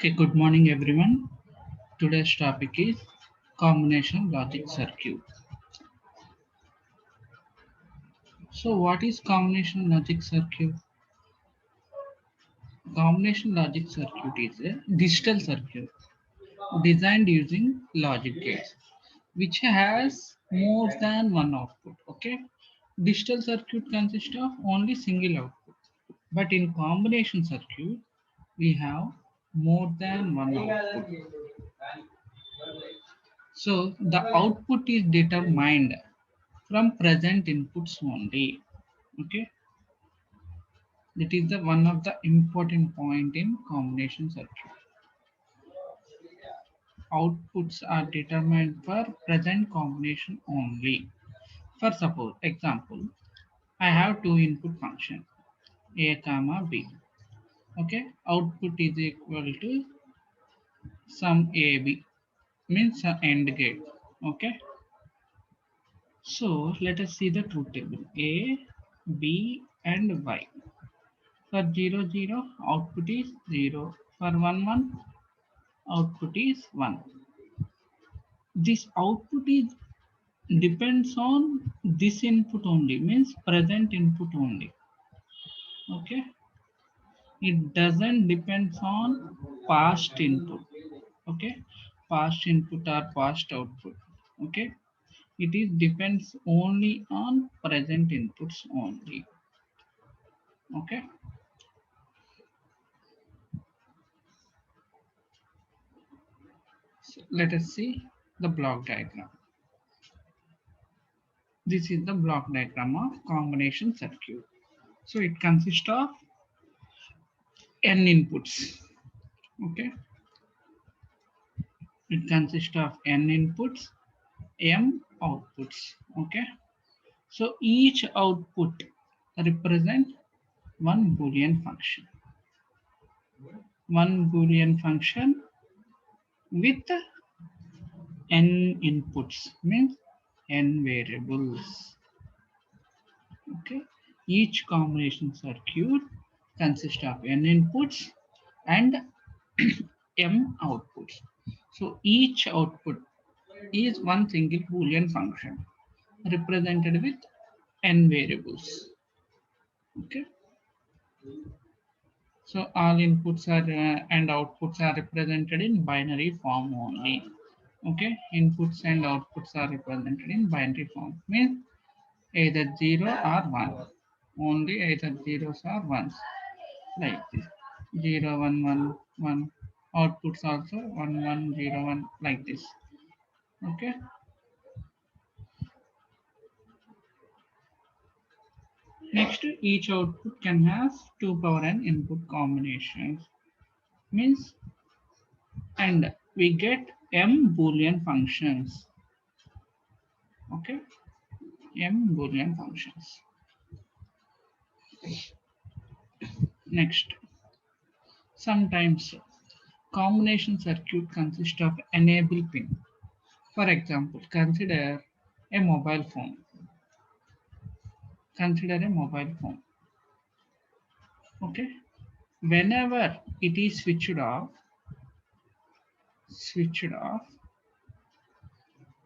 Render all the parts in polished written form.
Okay, good morning everyone. Today's topic is combination logic circuit. So what is combination logic circuit? Combination logic circuit is a digital circuit designed using logic gates which has more than one output. Okay, digital circuit consists of only single output, but in combination circuit we have more than one output. So the output is determined from present inputs only. Okay, that is the one of the important point in combination circuit. Outputs are determined for present combination only. For suppose example, I have two input function a comma b. Okay, output is equal to sum ab means AND gate. Okay, so let us see the truth table a, b, and y. For 0, 0, output is 0. For 1, 1, output is 1. This output is depends on this input only, means present input only. Okay, it doesn't depends on past input. Okay, past input or past output. Okay, it is depends only on present inputs only. Okay, so let us see the block diagram. This is the block diagram of combination circuit. So it consists of n inputs. Okay, it consists of n inputs, m outputs. Okay, so each output represent one boolean function. One boolean function with n inputs means n variables. Okay, each combination circuit consists of n inputs and m outputs. So each output is one single boolean function represented with n variables. Okay, so all inputs are and outputs are represented in binary form only. Okay, inputs and outputs are represented in binary form means either 0 or 1, only either zeros or ones, like this 0 1 1 1. Outputs also 1 1 0 1, like this. Okay, next each output can have 2 power n input combinations means, and we get m boolean functions. Okay, m boolean functions. Next, sometimes combination circuit consists of enable pin. For example, consider a mobile phone. Consider a mobile phone. Okay, whenever it is switched off,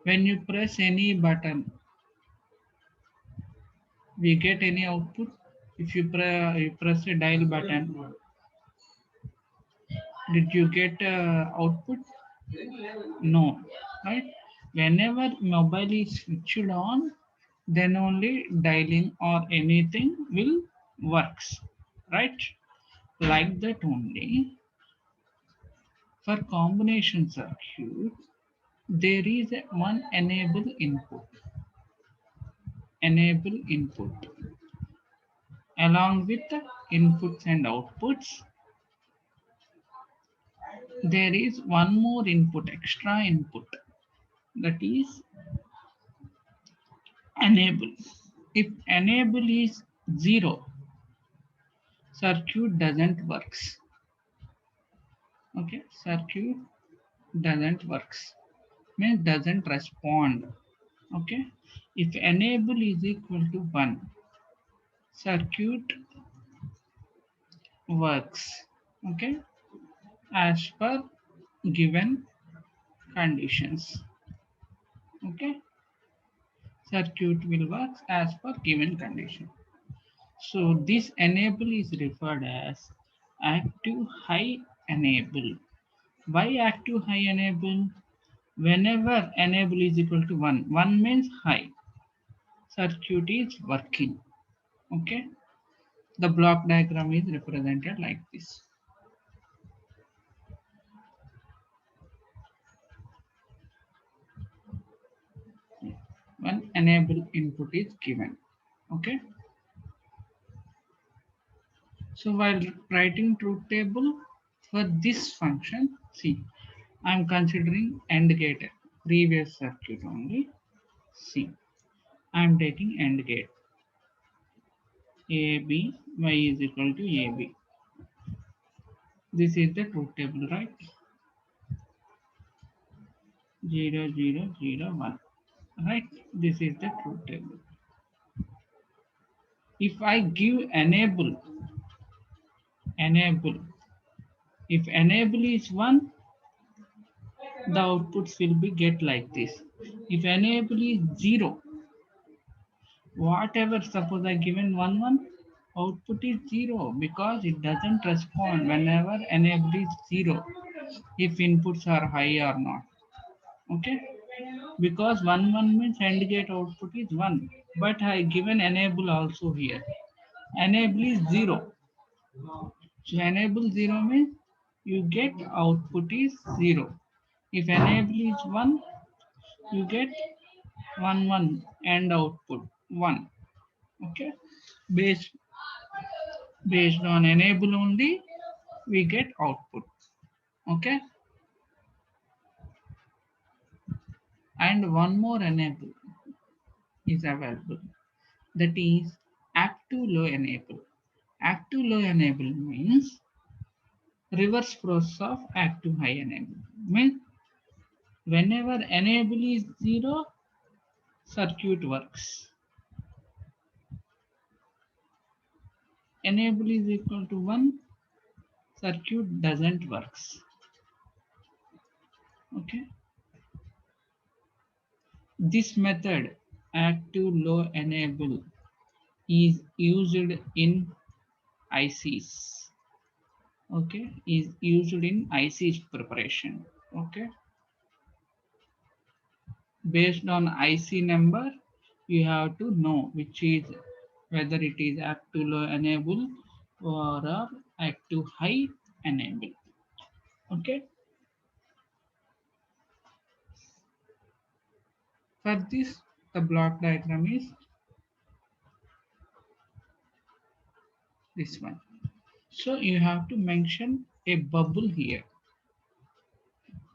when you press any button, we get any output. If you press a dial button, did you get output? No, right? Whenever mobile is switched on, then only dialing or anything will works, right? Like that only for combination circuit, there is one enable input along with the inputs and outputs. There is one more input, extra input, that is enable. If enable is 0, circuit doesn't works. Okay, circuit doesn't works means doesn't respond. Okay, if enable is equal to 1, circuit works. Okay, as per given conditions. Okay, circuit will work as per given condition. So this enable is referred as active high enable. Why active high enable? Whenever enable is equal to 1, 1 means high, circuit is working. Okay, the block diagram is represented like this. When enable input is given. Okay, so while writing truth table for this function, see, I am considering AND gate, previous circuit only. See, I am taking AND gate. AB, Y is equal to AB. This is the truth table, right? 0, 0, 0, 1. Right? This is the truth table. If I give enable, if enable is 1, the outputs will be get like this. If enable is 0, whatever, suppose I given 1, 1, output is 0 because it doesn't respond whenever enable is 0 if inputs are high or not. Okay, because 1, 1 means AND gate output is 1, but I given enable also here. Enable is 0. So enable 0 means you get output is 0. If enable is 1, you get 1, 1 and output 1. Okay, based based on enable only we get output. Okay, and one more enable is available, that is active low enable. Active low enable means reverse process of active high enable. Means whenever enable is 0, circuit works. Enable is equal to 1, circuit doesn't works. Okay, this method active low enable is used in ICs. Okay, is used in ICs preparation. Okay, based on IC number you have to know which is, whether it is active low enable or active high enable. Okay, for this the block diagram is this one. So you have to mention a bubble here.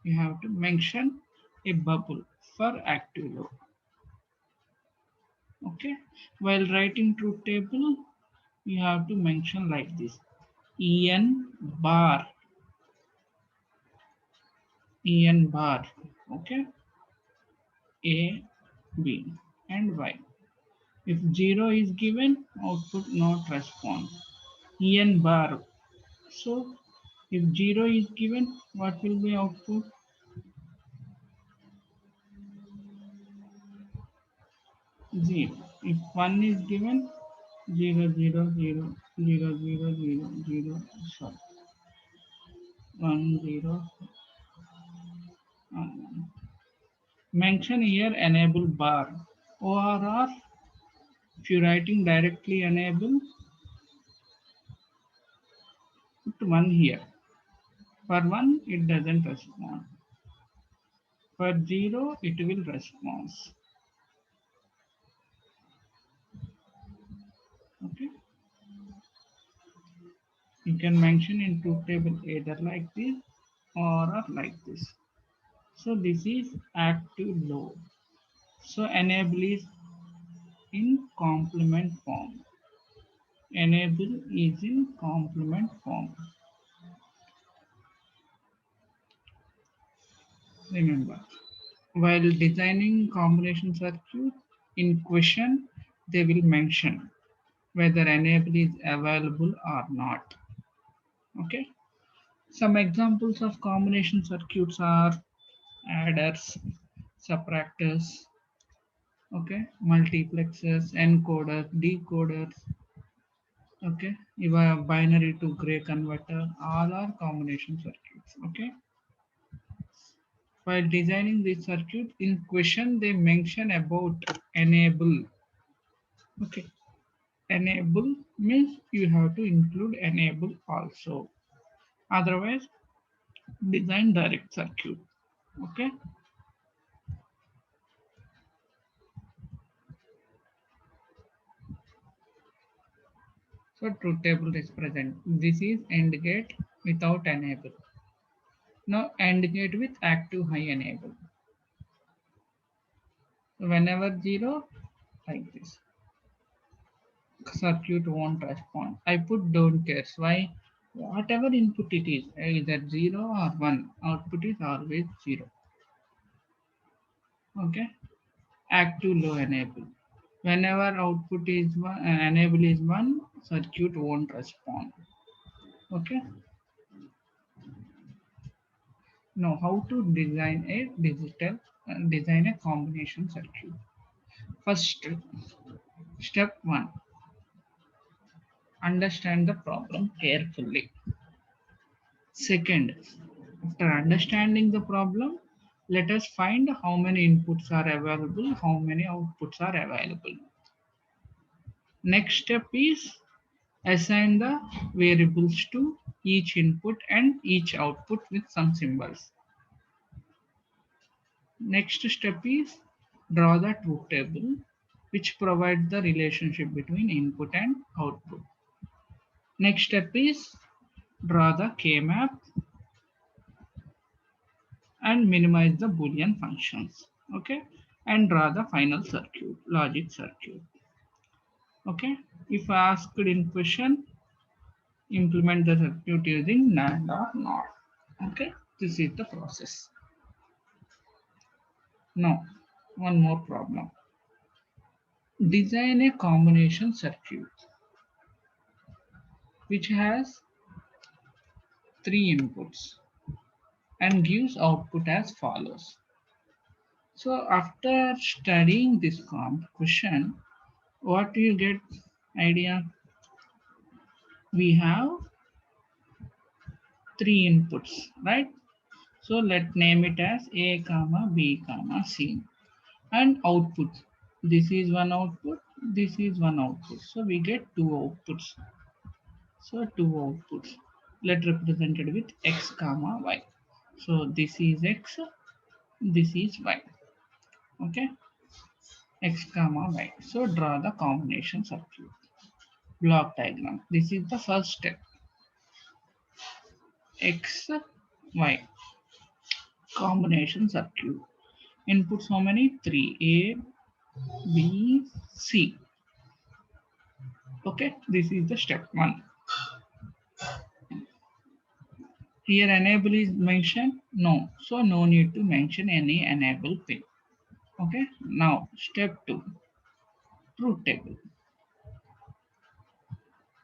You have to mention a bubble for active low. Okay, while writing truth table you have to mention like this: en bar, en bar. Okay, a, b and y. If 0 is given, output not respond. En bar. So if 0 is given, what will be output? 0. If 1 is given, 0, 0, 0, 0, 0, 0, 0, sorry, 1, 0, 1. Mention here enable bar. ORR, if you're writing directly enable, put 1 here. For 1, it doesn't respond. For 0, it will respond. Okay. You can mention in truth table either like this or like this. So this is active low. So enable is in complement form. Enable is in complement form. Remember, while designing combination circuit in question, they will mention whether enable is available or not. Okay. Some examples of combination circuits are adders, subtractors, okay, multiplexers, encoders, decoders, okay, even binary to gray converter, all are combination circuits, okay. While designing this circuit in question, they mention about enable, okay. Enable means you have to include enable also. Otherwise, design direct circuit. Okay. So truth table is present. This is AND gate without enable. Now AND gate with active high enable. So whenever zero, like this, circuit won't respond. I put don't cares. Why? Whatever input it is, either zero or one, output is always zero. Okay. Active low enable. Whenever output is one, enable is one, circuit won't respond. Okay. Now how to design a design a combination circuit. First step one, understand the problem carefully. Second, after understanding the problem, let us find how many inputs are available, how many outputs are available. Next step is assign the variables to each input and each output with some symbols. Next step is draw the truth table, which provides the relationship between input and output. Next step is draw the K-map and minimize the Boolean functions. Okay, and draw the final circuit, logic circuit. Okay, if asked in question, implement the circuit using NAND or NOR. Okay, this is the process. Now, one more problem. Design a combination circuit which has three inputs and gives output as follows. So after studying this question, what do you get idea? We have three inputs, right? So let's name it as A comma B comma C and output. This is one output, this is one output. So we get two outputs. So two outputs. Let represented with X comma Y. So this is X, this is Y. Okay, X comma Y. So draw the combination circuit. Block diagram. This is the first step. X, Y. Combination circuit. Inputs how many? 3. A, B, C. Okay, this is the step 1. Here enable is mentioned? No. So no need to mention any enable pin. Okay, now step 2. Truth table.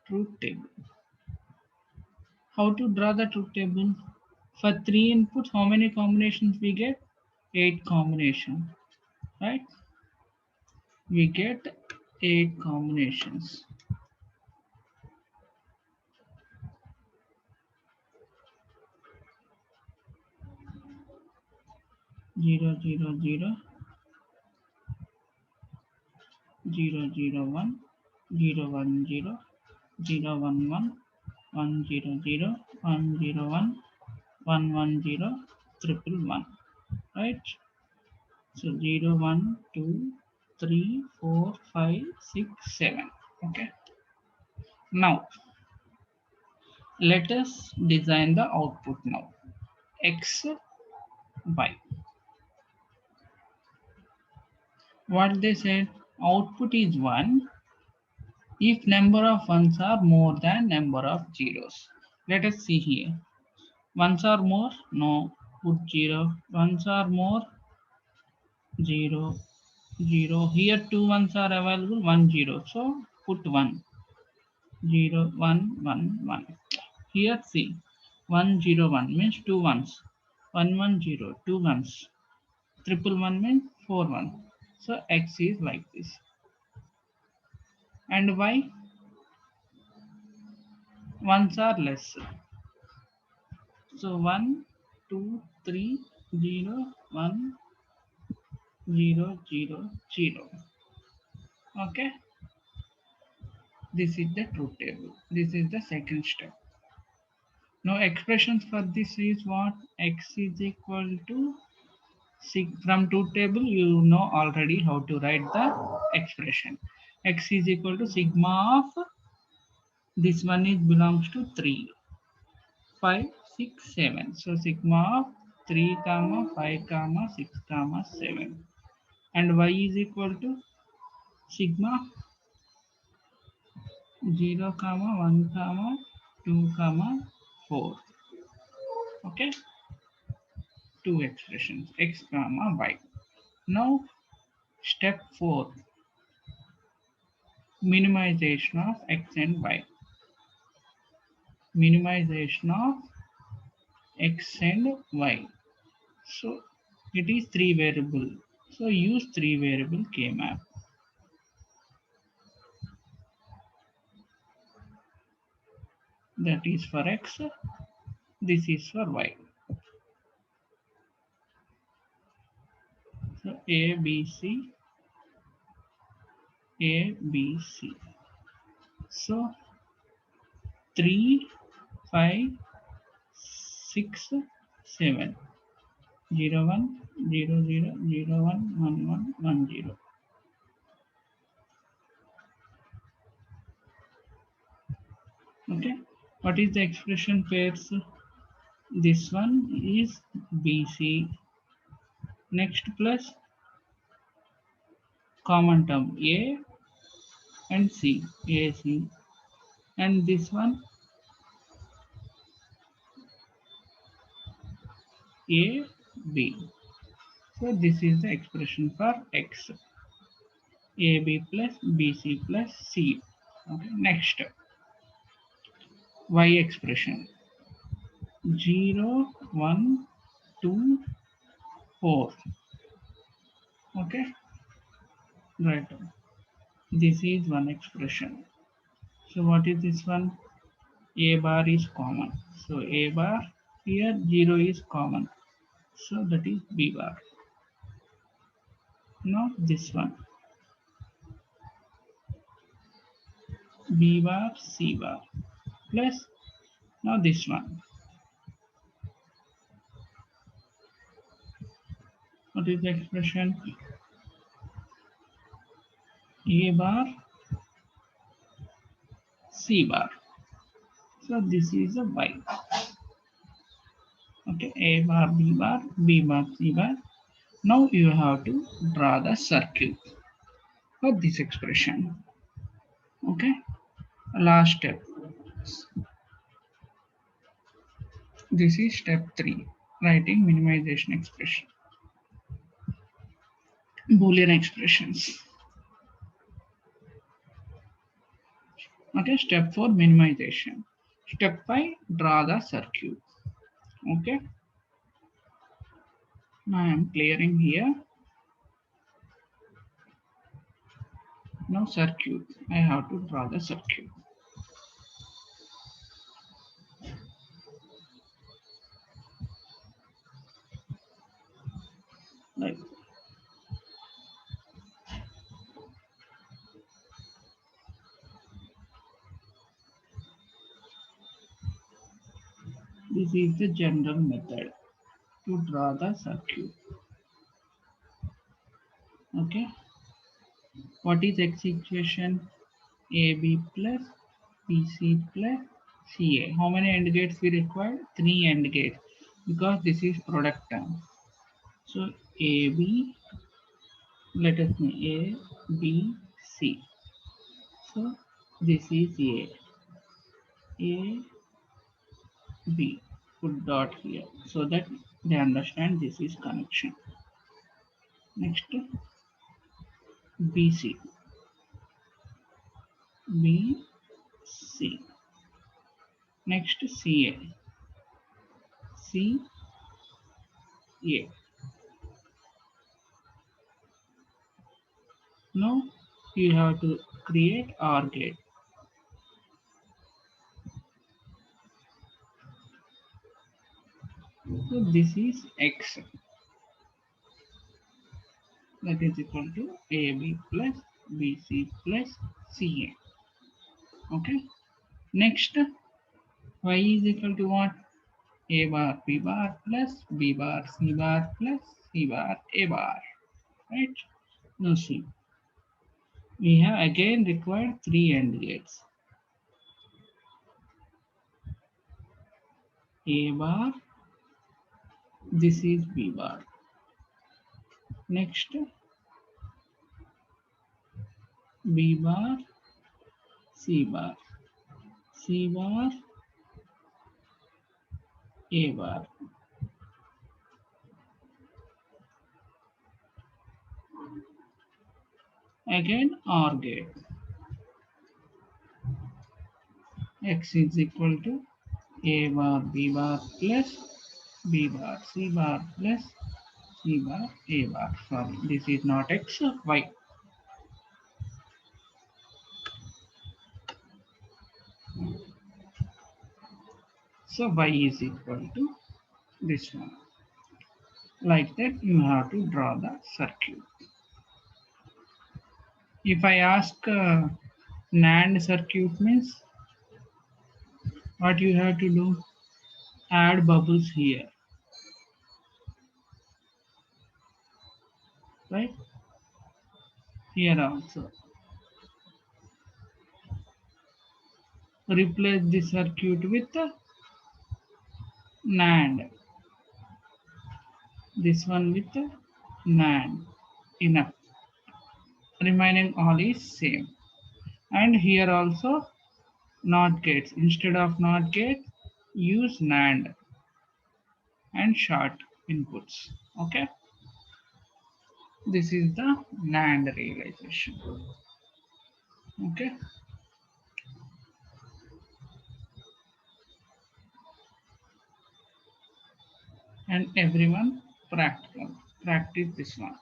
Truth table. How to draw the truth table? For 3 inputs, how many combinations we get? 8 combinations, right? We get 8 combinations. 0, 0, 0, 0, 0, 1, 0, 1, 0, 0, 1, 1, 1, 0, 0, 1, 0, 1, 1, 1, 0, triple 1, right? So 0, 1, 2, 3, 4, 5, 6, 7. Okay. Now let us design the output now. X, Y. What they said, output is 1 if number of ones are more than number of zeros. Let us see here. Ones are more? No. Put 0. Ones are more? 0. 0. Here two ones are available. 1 0. So put 1. 0 1 1 1. Here see. 101 means two ones. 110, two ones. Triple one means four one. So x is like this. And y, ones are less. So 1, 2, 3, 0, 1, 0, 0, 0. Okay. This is the truth table. This is the second step. Now expressions for this is what? X is equal to from truth table you know already how to write the expression. X is equal to sigma of this one is belongs to 3, 5, 6, 7. So sigma of 3 comma 5 comma 6 comma 7. And y is equal to sigma 0 comma 1 comma 2 comma 4. Okay, two expressions x comma y. Now step 4, minimization of x and y. Minimization of x and y. So it is three variable. So use three variable K-map. That is for x. This is for y. So A, B, C, A, B, C. So 3, 5, 6, 7. 0, 1, 0, 0, 0, 1, 1, 1, 1, 0. Okay. What is the expression pairs? This one is BC. Next plus common term A and C, AC. And this one A, B. So this is the expression for X. AB plus BC plus C. Okay. Next, Y expression. 0, 1, 2, 4. Okay. Right. This is one expression. So what is this one? A bar is common. So A bar here 0 is common. So that is B bar. Now this one. B bar C bar plus now this one. What is the expression? A bar C bar. So this is a Y. Okay, A bar B bar C bar. Now you have to draw the circuit for this expression. Okay, last step. This is step 3, writing minimization expression. Boolean expressions. Okay, step 4, minimization. Step 5, draw the circuit. Okay, now I am clearing here. Now circuit, I have to draw the circuit. Like this is the general method to draw the circuit. Okay, what is X equation? AB plus BC plus CA. How many AND gates we require? 3 AND gates because this is product term. So AB, let us know A, B, C. So this is A, B. Put dot here so that they understand this is connection. Next BC, BC. Next CA. C, A. Now you have to create OR gate. So this is X, that is equal to AB plus BC plus CA. Okay. Next, Y is equal to what? A bar B bar plus B bar C bar plus C bar A bar. Right? Now see, we have again required three AND gates. A bar, this is B bar. Next, B bar, C bar, C bar, A bar. Again OR gate. X is equal to A bar B bar plus B bar C bar plus C bar A bar. Sorry, this is not X, Y. So Y is equal to this one. Like that, you have to draw the circuit. If I ask NAND circuit means, what you have to do? Add bubbles here, right? Here also. Replace the circuit with NAND. This one with NAND. Enough. Remaining all is same. And here also NOT gates. Instead of NOT gate, use NAND and short inputs. Okay. This is the NAND realization. Okay. And everyone practice this one.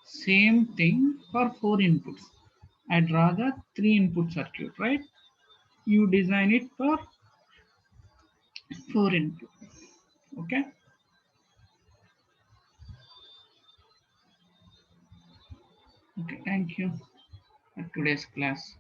Same thing for 4 inputs. I'd rather 3 input circuit, right? You design it for 4 input. Okay. Okay, thank you for today's class.